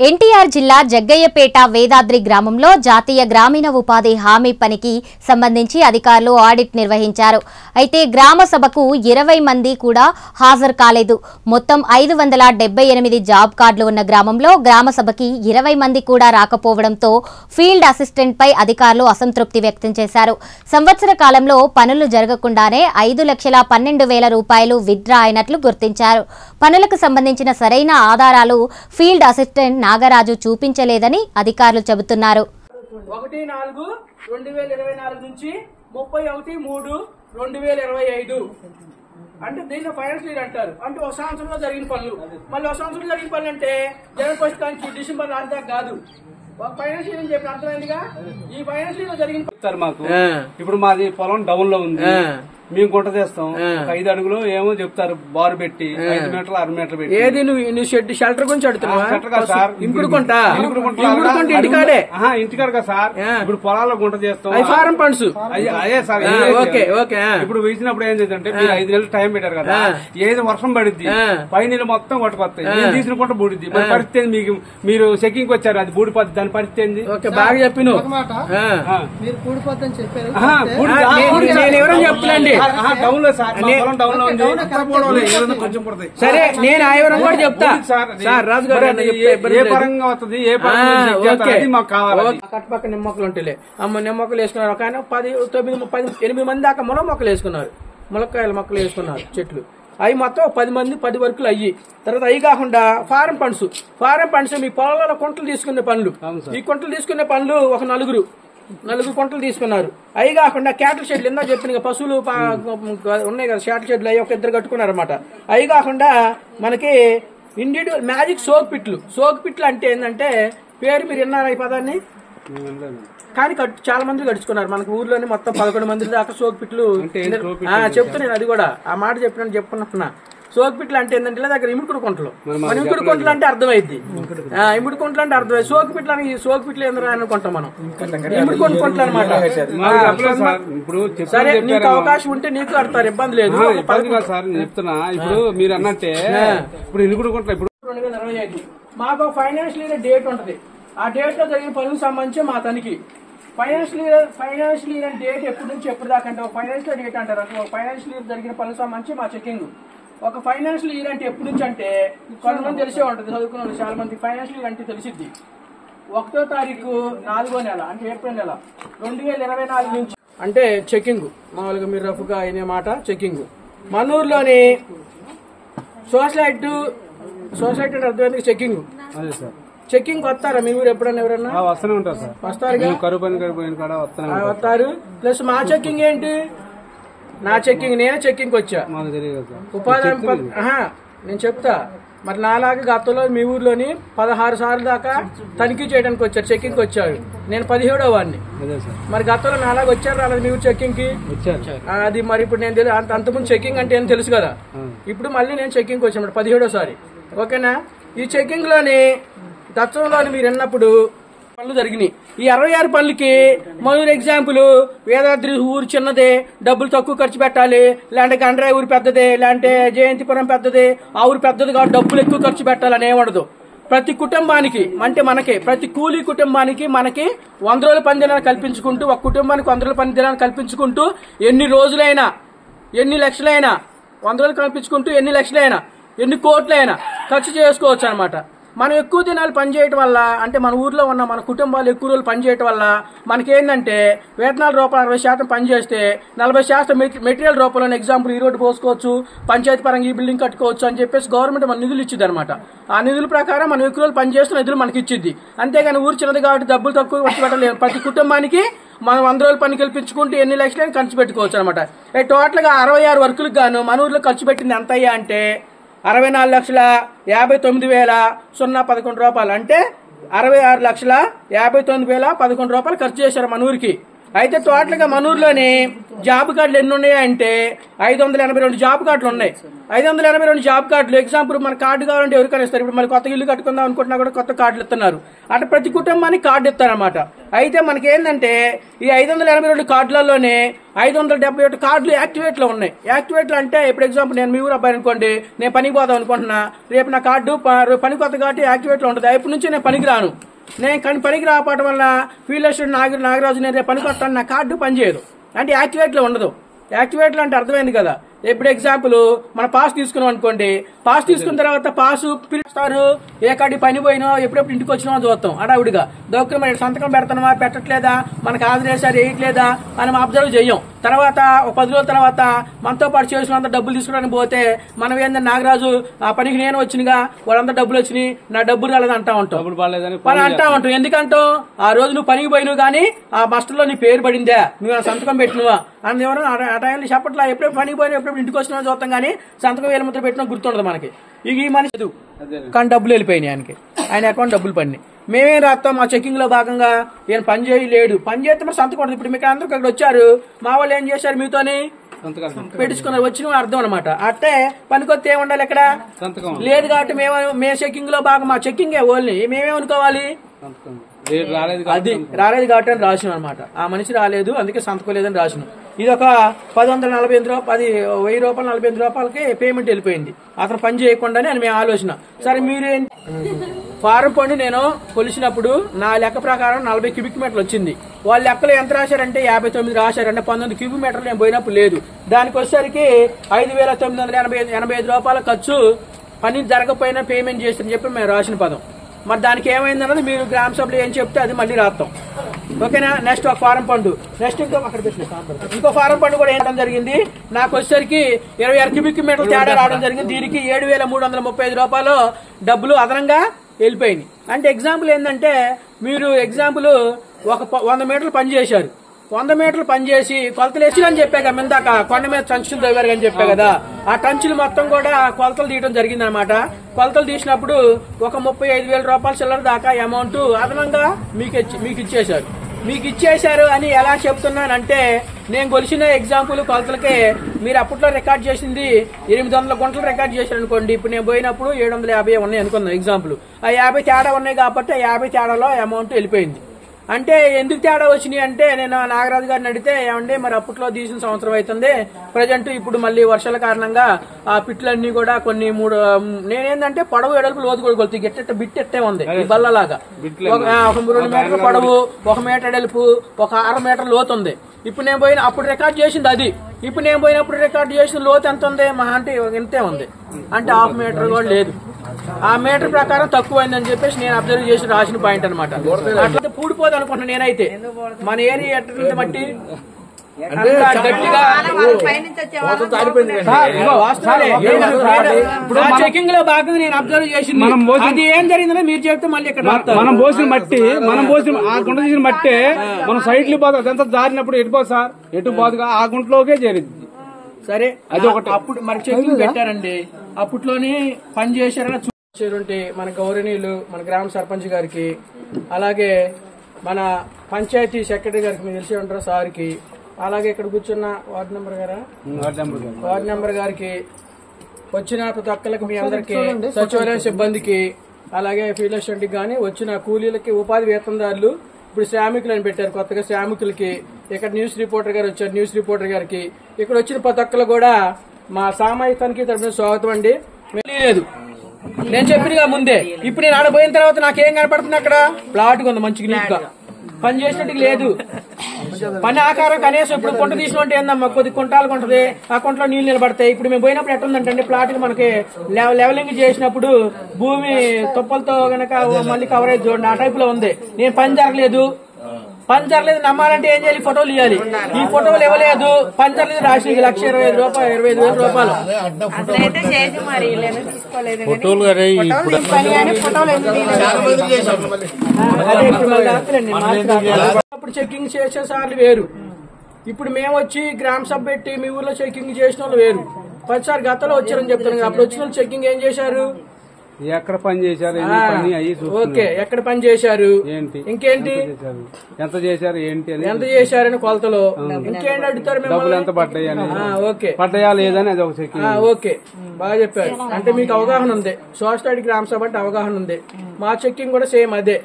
ఎన్టీఆర్ జిల్లా జగ్గయ్యపేట వేదాద్రి గ్రామంలో జాతీయ గ్రామీణ ఉపాధి హామీ పనికి సంబంధించి అధికారులు ఆడిట్ నిర్వహించారు. అయితే గ్రామ సభకు 20 మంది కూడా హాజరు కాలేదు. మొత్తం 578 జాబ్ కార్డులు ఉన్న గ్రామంలో గ్రామ సభకి 20 మంది కూడా రాకపోవడంతో ఫీల్డ్ అసిస్టెంట్ పై అధికారులు అసంతృప్తి వ్యక్తం చేశారు. సంవత్సర కాలంలో పనులు జరగకుండానే 5,12,000 రూపాయలు విత్డ్రా అయినట్లు గుర్తించారు. పనులకు సంబంధించిన సరైన ఆధారాలు ఫీల్డ్ అసిస్టెంట్ నాగరాజు చూపించలేదని అధికారులు చెబుతున్నారు. 1/4/2024 నుంచి 31/3/2025 అంటే దీన్ని ఫైనాన్షియల్ ఇయర్ అంటారు. అంటే ఒక సంవత్సరంలో జరిగిన పనులు, మళ్ళీ ఒక సంవత్సరంలో జరిగిన పనులు అంటే జనవరి 1 నుంచి డిసెంబర్ 4 దాకా కాదు. ఒక ఫైనాన్షియల్ అని చెప్పి అర్థమైందిగా. ఈ ఫైనాన్షియల్ లో జరిగిన మాకు ఇప్పుడు మాది పొలం డౌన్ లో ఉంది, మేము గుంట చేస్తాం. 5 అడుగులు ఏమో చెప్తారు బారు పెట్టి 5 మీటర్లు 6 మీటర్లు పెట్టి. ఏది నువ్వు షెల్టర్ గురించి అడుగుతున్నావా? సార్ ఇంటికాడే ఇంటికాడ కదా సార్. ఇప్పుడు పొలాల్లో గుంట చేస్తాం, ఫారం ఫండ్స్ అదే సార్. Okay okay. ఇప్పుడు వేసినప్పుడు ఏం చేద్దంటే మీరు 5 నెలలు టైం పెట్టారు కదా, ఏది వర్షం పడుద్ది, పై నీళ్ళు మొత్తం కొట్టుకొస్తాయి, నేను తీసిన గుంట బూడిద్ది. మరి పరిస్థితి మీకు మీరు చెకింగ్ వచ్చారు, అది బూడిపోద్ది, దాని పరిస్థితి ఏంది? బాగా చెప్పిన మీరు కూడిపోద్దని చెప్పారు. చెప్తున్నాండి డౌన్ లో సార్, డౌన్ లో ఉంది. సరే నేను ఆ వివరం కూడా చెప్తా సార్. రాజు గారు ఏ పరంగా వస్తుంది, ఏ పరంగా మాకు కావాలి. కట్టుపక్క నిమ్మక్కలు ఉంటాయి. అమ్మ నిమ్మక్కలు వేసుకున్నారు. ఒక ఆయన 8 మంది దాకా మునగ మొక్కలు వేసుకున్నారు, ములక్కాయల మొక్కలు వేసుకున్నారు చెట్లు. అవి మొత్తం 10 మంది 10 వర్కులు అయ్యి. తర్వాత అవి కాకుండా ఫారం ఫండ్స్ మీ పొలాలలో కుంటలు తీసుకునే పనులు, ఈ కుంటలు తీసుకునే పనులు ఒక నలుగురు కుంటలు తీసుకున్నారు. అవి కాకుండా క్యాటిల్ షెడ్లు ఇందా చెప్పిన పశువులు ఉన్నాయి కదా, షాటిల్ షెడ్లు అవి ఒక 2 కట్టుకున్నారు అనమాట. అవి కాకుండా మనకి ఇండివిజువల్ మ్యాజిక్ సోక్ పిట్లు అంటే ఏంటంటే పేరు మీరు విన్నారా ఈ పదాన్ని? కానీ చాలా మంది గడుచుకున్నారు మనకు ఊర్లోనే. మొత్తం 11 మంది దాకా సోక్ పిట్లు చెప్తున్నాను. అది కూడా ఆ మాట చెప్పుకున్నా. సోక్ పిట్లు అంటే ఏంటంటే ఇలా దగ్గర ఇముడుకుడు కుంటలు, మన ఇముడు కుంటలు అంటే అర్థమైద్ది. ఇముడు కుంటలు అంటే అర్థమైంది. సోక్ పిట్లు ఎందుకు అనుకుంటాం మనం, ఇముడు కుంటలు అనమాట. సరే నీకు అవకాశం ఉంటే నీకు కడతారు, ఇబ్బంది లేదు. చెప్తున్నా ఇప్పుడు మీరు అన్నట్టే ఇప్పుడు ఇనుకుడు కుంటలు ఇప్పుడు 2025 మాకు ఫైనాన్షియల్ ఇయర్ డేట్ ఉంటది. ఆ డేట్ లో జరిగిన పనులకు సంబంధించి మా తనిఖీ. ఫైనాన్షియల్ ఇయర్ డేట్ ఎప్పటి నుంచి ఎప్పుడు దాకా అంటే ఒక ఫైనాన్షియల్ డేట్ అంటారు. ఒక ఫైనాన్షియల్ ఇయర్ జరిగిన పనులకు సంబంధించి మా చెకింగ్. ఒక ఫైనాన్షియల్ ఇయర్ అంటే ఎప్పటి నుంచి అంటే కొంతమంది తెలిసే ఉంటుంది, చదువుకున్న వాళ్ళు చాలా మంది. ఫైనాన్షియల్ ఇయర్ అంటే తెలిసిద్ది 1వ తారీఖు 4వ నెల అంటే ఏప్రిల్ నెల 2024 నుంచి అంటే చెకింగ్. మామూలుగా మీరు రఫ్గా అయిన మాట చెకింగ్. మనూరులోని సోషలైట్ అర్థమైంది చెకింగ్. చెకింగ్ వస్తారా మీ ఊరు ఎప్పుడన్నా? ఎవరన్నా వస్తూనే ఉంటారు సార్. వస్తారు వస్తారు. ప్లస్ మా చెకింగ్ ఏంటి? నా చెకింగ్ నేనే చెకింగ్ వచ్చా. ఉపాధి నేను చెప్తా. మరి నాలాగా గతంలో మీ ఊర్లోని 16 సార్లు దాకా తనిఖీ చేయడానికి వచ్చారు, చెకింగ్ వచ్చారు. నేను 17వ వాడిని. మరి గతంలో నాలాగా వచ్చారు రాలేదు మీ ఊరు చెకింగ్ కి? అది మరి ఇప్పుడు నేను అంతకుముందు చెకింగ్ అంటే ఏం తెలుసు కదా. ఇప్పుడు మళ్ళీ నేను చెకింగ్ వచ్చాను 17వ. ఓకేనా? ఈ చెకింగ్ లోని దత్తంలోని మీరు విన్నప్పుడు పనులు జరిగినాయి. ఈ 66 పనులకి మనూరు ఎగ్జాంపుల్ వేదాద్రి ఊరు చిన్నదే, డబ్బులు తక్కువ ఖర్చు పెట్టాలి, లేదంటే గండ్రాయి ఊరు పెద్దదే, లేదంటే జయంతిపురం పెద్దదే, ఆ ఊరు పెద్దది కాబట్టి డబ్బులు ఎక్కువ ఖర్చు పెట్టాలని ఏమడదు. ప్రతి కుటుంబానికి అంటే ప్రతి కూలీ కుటుంబానికి మనకి 100 రోజుల పని దినాలు కల్పించుకుంటూ, ఒక కుటుంబానికి 100 రోజుల పని దినాలు కల్పించుకుంటూ ఎన్ని రోజులైనా, ఎన్ని లక్షలైనా 100 రోజులు కల్పించుకుంటూ ఎన్ని లక్షలైనా, ఎన్ని కోట్లైనా ఖర్చు చేసుకోవచ్చు అనమాట. మనం ఎక్కువ దినాలు పనిచేయటం వల్ల అంటే మన ఊర్లో ఉన్న మన కుటుంబాలు ఎక్కువ రోజులు పనిచేయటం వల్ల మనకేంటంటే వేతనాల రూపాయలు 60% పనిచేస్తే 40% మెటీరియల్ రూపంలో ఎగ్జాంపుల్ ఈ రోడ్డు పోసుకోవచ్చు, పంచాయతీ పరంగా ఈ బిల్డింగ్ కట్టుకోవచ్చు అని చెప్పేసి గవర్నమెంట్ మన నిధులు ఇచ్చింది అనమాట. ఆ నిధుల ప్రకారం మనం ఎక్కువ రోజులు పనిచేస్తున్న నిధులు మనకి ఇచ్చింది. అంతేగాని ఊరు చిన్నది కాబట్టి డబ్బులు తక్కువ ఖర్చు పెట్టలేదు. ప్రతి కుటుంబానికి మనం 100 రోజులు పని కల్పించుకుంటూ ఎన్ని లక్షలైనా ఖర్చు పెట్టుకోవచ్చు అనమాట. టోటల్ గా 66 వర్కులకు గాను మన ఊర్లో ఖర్చు పెట్టింది ఎంత అయ్యా అంటే 64,59,011 రూపాయలు. అంటే 66,59,011 రూపాయలు ఖర్చు చేశారు మన ఊరికి. అయితే టోటల్ గా మన ఊర్లోని జాబ్ కార్డులు ఎన్ని ఉన్నాయంటే 582 జాబ్ కార్డులు ఉన్నాయి. 582 జాబ్ కార్డులు. ఎగ్జాంపుల్ మన కార్డు కావాలంటే ఎవరికైనా ఇస్తారు. ఇప్పుడు మళ్ళీ కొత్త ఇల్లు కట్టుకుందాం అనుకుంటున్నా కూడా కొత్త కార్డులు ఇస్తున్నారు. అట్లా ప్రతి కుటుంబానికి కార్డు ఇస్తారనమాట. అయితే మనకి ఏంటంటే ఈ 582 కార్డులలోనే 571 కార్డులు యాక్టివేట్ లో ఉన్నాయి. యాక్టివేట్ లో అంటే ఇప్పుడు ఎగ్జాంపుల్ నేను మీ ఊరు అబ్బాయి అనుకోండి, నేను పనికి పోదాం అనుకుంటున్నా, రేపు నా కార్డు పని కొత్త కాబట్టి యాక్టివేట్ లో ఉంటుంది. ఇప్పటి నుంచి నేను పనికి రాను, నేను పనికి రాకపోవడం వల్ల ఫీల్డ్ అసిస్టెంట్ నాగరాజు నేను రేపు పనికి వస్తాను, నా కార్డు పనిచేయదు అంటే యాక్టివేట్ లో ఉండదు. యాక్టివేట్ లో అంటే అర్థమైంది కదా. ఇప్పుడు ఎగ్జాంపుల్ మన పాస్ తీసుకున్నాం అనుకోండి, పాస్ తీసుకున్న తర్వాత పాస్ పిలుస్తారు, ఏ కాడి పని పోయినో ఎప్పుడెప్పుడు ఇంటికి వచ్చినా చూస్తాం అడావుడిగా. దొక్క మరి సంతకం పెడతామా పెట్టట్లేదా, మనకు ఆదరేసారి వేయట్లేదా అని అబ్జర్వ్ చెయ్యం. తర్వాత ఒక 10 రోజుల తర్వాత మనతో పాటు చేసినంత డబ్బులు తీసుకోవడానికి పోతే మనం ఏంటంటే నాగరాజు ఆ పనికి నేను వచ్చినగా వాళ్ళంతా డబ్బులు వచ్చినాయి, నా డబ్బులు రాలేదు అంటా ఉంటాం. పని అంటా ఉంటాం. ఎందుకంటాం? ఆ రోజు నువ్వు పనికి పోయినావు కానీ ఆ బస్టర్లో నీ పేరు పడిందా, నువ్వు సంతకం పెట్టినవా అని ఎవరు ఆ టైంలో చెప్పట్లా. ఎప్పుడెప్పుడు పనికి పోయినా ఎప్పుడెప్పుడు ఇంటికి వచ్చినా చూస్తాం కానీ సంతకం వేల ముద్ర పెట్టినా గుర్తుండదు మనకి. ఇక ఈ మనిషి కానీ డబ్బులు వెళ్ళిపోయినాయి ఆయనకి, ఆయన అకౌంట్ డబ్బులు పడినాయి. మేమేం రాస్తాం, మా చెకింగ్ లో భాగంగా ఈయన పని చేయలేడు, పని చేస్తే మరి సంతకం ఉండదు. ఇప్పుడు మీకు అందరూ అక్కడ వచ్చారు, మా వాళ్ళు ఏం చేశారు, మీతోని పెట్టించుకున్నారు, వచ్చిన అర్థం అనమాట. అట్టే పనికొస్తే ఏముండాలి ఇక్కడ లేదు కాబట్టి మేము చెకింగ్ లో భాగం, మా చెకింగ్ ఓన్లీ మేమేమనుకోవాలి, అది రాలేదు కాబట్టి అని రాసినాం అనమాట. ఆ మనిషి రాలేదు అందుకే సంతకం లేదని రాసినాం. ఇది ఒక 1048 రూపాయలు, 1000 రూపాయలు 48 రూపాయలకి పేమెంట్ వెళ్ళిపోయింది అతను పని చేయకుండానే అని మేము ఆలోచన. సరే మీరేం ఫారం పండు నేను కొలిసినప్పుడు నా లెక్క ప్రకారం 40 క్యూబిక్ మీటర్లు వచ్చింది. వాళ్ళ లెక్కలు ఎంత రాశారంటే 59 రాశారు. అంటే 19 క్యూబిక్ మీటర్లు నేను పోయినప్పుడు లేదు. దానికి వచ్చేసరికి 5985 రూపాయల ఖర్చు, పని జరగకపోయినా పేమెంట్ చేస్తారని చెప్పి మేము రాసిన పదం. మరి దానికి ఏమైందన్నది మీరు గ్రామ సభలో ఏం చెప్తే అది మళ్ళీ రాస్తాం. ఓకేనా. నెక్స్ట్ ఒక ఫారం పండు, నెక్స్ట్ ఇంకో ఫారం పండు కూడా వేయడం జరిగింది. నాకు వచ్చేసరికి 26 క్యూబిక్ మీటర్లు తేడా రావడం జరిగింది. దీనికి 7335 రూపాయలు డబ్బులు అదనంగా వెళ్ళిపోయింది. అంటే ఎగ్జాంపుల్ ఏంటంటే మీరు ఎగ్జాంపుల్ ఒక 100 మీటర్లు పని చేశారు, 100 మీటర్లు పనిచేసి కొలతలు వేసిరని చెప్పా కదా ఇందాక, కొండ మీద టంచులు తవ్వారు అని చెప్పా కదా. ఆ టంచులు మొత్తం కూడా కొలతలు తీయడం జరిగింది అనమాట. కొలతలు తీసినప్పుడు ఒక 35,000 రూపాయల చిల్లర దాకా అమౌంట్ అదనంగా మీకు ఇచ్చేశారు. మీకు ఇచ్చేశారు అని ఎలా చెప్తున్నానంటే, నేను కొలిసిన ఎగ్జాంపుల్ కొలతలకే మీరు అప్పట్లో రికార్డ్ చేసింది 800 గుంటలు రికార్డ్ చేశారు అనుకోండి. ఇప్పుడు నేను పోయినప్పుడు 750 ఉన్నాయి అనుకుందాం ఎగ్జాంపుల్. ఆ 50 తేడా ఉన్నాయి కాబట్టి ఆ 50 తేడాలో అమౌంట్ వెళ్ళిపోయింది. అంటే ఎందుకు తేడా వచ్చినాయి అంటే, నేను నాగరాజు గారిని అడిగితే ఏమంటే మరి అప్పట్లో తీసిన సంవత్సరం అవుతుంది, ప్రజెంట్ ఇప్పుడు మళ్ళీ వర్షాల కారణంగా ఆ పిట్లన్నీ కూడా కొన్ని నేనేందంటే పొడవు ఎడల్పు లోతు కూడా కొలుతాయి, గట్టెట్ట బిట్టెట్టే ఉంది ఈ బల్లలాగా. ఒక 2 మీటర్ల పొడవు, 1 మీటర్ ఎడల్పు, ఒక 6 మీటర్ లోతు ఉంది. ఇప్పుడు నేను పోయిన అప్పుడు రికార్డ్ చేసింది అది, ఇప్పుడు నేను పోయినప్పుడు రికార్డ్ చేసిన లోతు ఎంత ఉంది, మహా అంటే ఇంతే ఉంది, అంటే 1/2 మీటర్ కూడా లేదు. ఆ మీటర్ ప్రకారం తక్కువైందని చెప్పేసి నేను అబ్జర్వ్ చేసి రాసిన పాయింట్ అనమాట. అట్లా పూడిపోదు అనుకుంటున్నా నేనైతే. మన ఏరియా ఎట్లా మట్టి చెకింగ్ లో భాగంగా నేను అబ్జర్వ్ చేసి అది ఏం జరిగిందో మీరు చెప్తే మళ్ళీ ఇక్కడ మనం పోసిన మట్టి, ఆ గుంట తీసిన మట్టి మనం సైడ్లు పోదు, అదంతా జారినప్పుడు ఎటు పోదు సార్, ఎటు పోదుగా ఆ గుంటలోకే చేరింది. సరే అది ఒకటి. అప్పుడు మరి చెకింగ్ పెట్టారండి, అప్పట్లోని పని చేశారని చూసారుంటే మన గౌరవనీయులు మన గ్రామ సర్పంచ్ గారికి, అలాగే మన పంచాయతీ సెక్రటరీ గారికి, మీరు తెలిసి ఉంటారు సార్కి, అలాగే ఇక్కడ కూర్చున్న వార్డు నెంబర్ గారికి, వచ్చిన ప్రతి ఒక్కరికి, మీ అందరికి, సచివాలయం సిబ్బందికి, అలాగే ఫీల్డ్ అసిస్టెంట్ కానీ వచ్చిన కూలీలకి, ఉపాధి వేతనదారులు, ఇప్పుడు శ్రామికులు అని పెట్టారు కొత్తగా, శ్రామికులకి, ఇక్కడ న్యూస్ రిపోర్టర్ గారు వచ్చారు, న్యూస్ రిపోర్టర్ గారికి, ఇక్కడ వచ్చిన ప్రతి ఒక్కరు కూడా మా సామాజికానికి తరఫున స్వాగతం అండి. లేదు నేను చెప్పినగా ముందే, ఇప్పుడు నేను ఆడపోయిన తర్వాత నాకేం కనపడుతుంది, అక్కడ ప్లాట్ ఉంది మంచిగా నీట్ గా, పని చేసినట్టు లేదు. పని ఆకారం కనీసం ఇప్పుడు కుంట తీసుకుంటే ఏందమ్మా, కొద్ది కుంటాలు ఉంటది, ఆ కుంటలో నీళ్లు నిలబడతాయి. ఇప్పుడు మేము పోయినప్పుడు ఎట్లుందంటే ప్లాట్ మనకి లెవెలింగ్ చేసినప్పుడు భూమి తుప్పలతో గనక మళ్ళీ కవరేజ్ చూడండి, ఆ టైప్ లో ఉంది. నేను పని జరగలేదు నమ్మాలంటే ఏం చేయాలి, ఫోటోలు ఇవ్వాలి. ఈ ఫోటోలు ఇవ్వలేదు, పని జరగలేదు రాసి 1,25,000 రూపాయలు, 25,000 రూపాయలు. అప్పుడు చెకింగ్ చేసే సార్లు వేరు, ఇప్పుడు మేము వచ్చి గ్రామ సభ పెట్టి మీ ఊర్లో చెకింగ్ చేసిన వాళ్ళు వేరు. 10 సార్లు గతంలో వచ్చారని చెప్తాను. అప్పుడు వచ్చిన వాళ్ళు చెకింగ్ ఏం చేశారు, ఎక్కడ పని చేశారు ఎన్ని పని అయ్యి ఓకే, ఎక్కడ పని చేశారు ఏంటి ఇంకేంటి ఎంత చేశారు ఏంటి అని ఎంత చేశారని కొలతలో ఇంకేంటి అడుగుతారు డబ్బులు మిమ్మల్ని. ఎంత పడ్డాయి అని ఓకే పడ్డాయా లేదని అది ఒక చెక్కింగ్. ఓకే, బాగా చెప్పారు. అంటే మీకు అవగాహన ఉంది, సోషల్ గ్రామ సభ అంటే అవగాహన ఉంది. మా చెక్కింగ్ కూడా సేమ్ అదే.